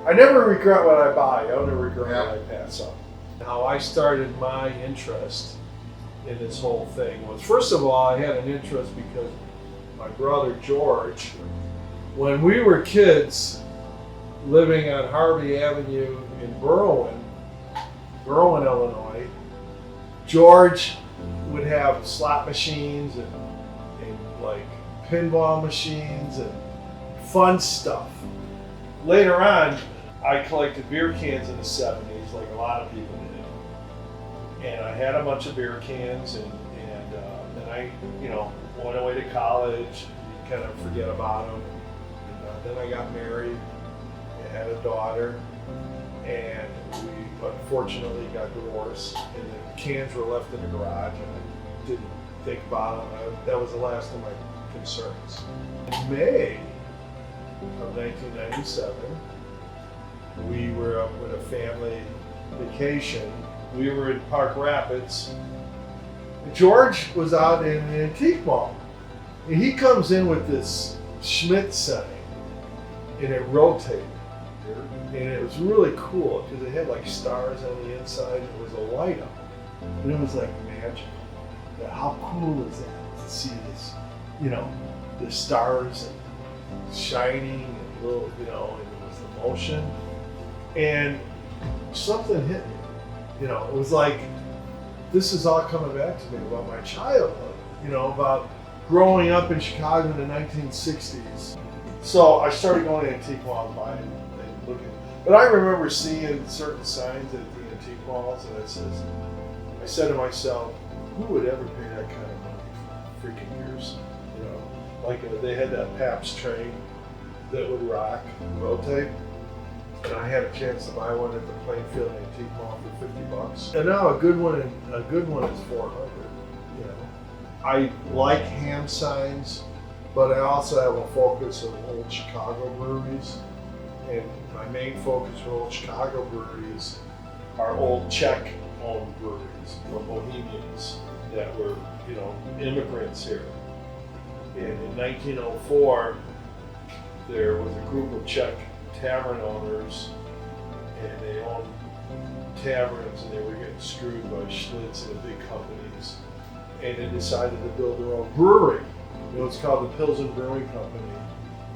I never regret what I buy. I never regret what I pass up. How I started my interest in this whole thing was, first of all, I had an interest because my brother George, when we were kids living on Harvey Avenue in Berwyn, Illinois, George would have slot machines and like pinball machines and fun stuff. Later on, I collected beer cans in the 70s, like a lot of people did. And I had a bunch of beer cans, and then I, went away to college. You kind of forget about them. And then I got married and had a daughter, and we unfortunately got divorced, and the cans were left in the garage, and I didn't think about them. That was the last of my concerns. In May of 1997, we were up with a family vacation. We were in Park Rapids. George was out in an antique mall. And he comes in with this Schmidt sign, and it rotated. And it was really cool because it had like stars on the inside. It was a light up. And it was like magical. How cool is that to see this, the stars shining and little, and it was the motion. And something hit me. It was like, this is all coming back to me about my childhood, about growing up in Chicago in the 1960s. So I started going to antique malls, buying and looking. But I remember seeing certain signs at the antique malls, and I said to myself, who would ever pay that kind of money for freaking years? Like they had that Pabst train that would rock, rotate. And I had a chance to buy one at the Plainfield Antique Mall for $50. And now a good one is $400. I like hand signs, but I also have a focus of old Chicago breweries. And my main focus for old Chicago breweries are old Czech-owned breweries from Bohemians that were, immigrants here. And in 1904, there was a group of Czech tavern owners, and they owned taverns, and they were getting screwed by Schlitz and the big companies, and they decided to build their own brewery. It's called the Pilsen Brewing Company.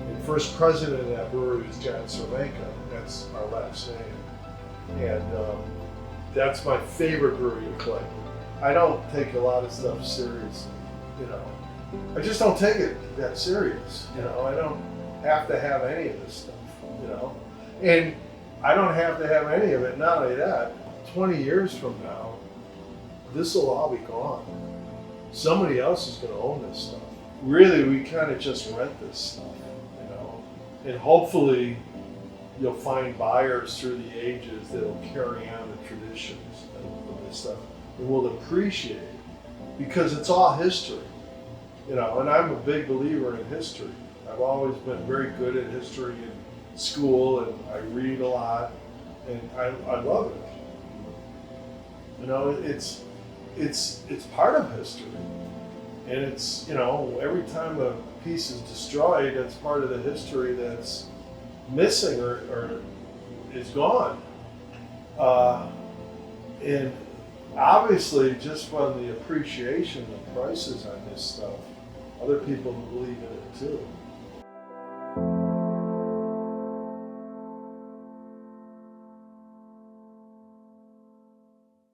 And the first president of that brewery was John Cervenka. That's our last name. And that's my favorite brewery to collect. I don't take a lot of stuff seriously, I just don't take it that serious, I don't have to have any of this stuff. And I don't have to have any of it. Not only that, 20 years from now, this will all be gone. Somebody else is going to own this stuff. Really, we kind of just rent this stuff, and hopefully you'll find buyers through the ages that'll carry on the traditions of this stuff and will appreciate it because it's all history, and I'm a big believer in history. I've always been very good at history in school, and I read a lot, and I love it. It's part of history, and it's every time a piece is destroyed, it's part of the history that's missing or is gone. And obviously, just from the appreciation of prices on this stuff, other people believe in it too.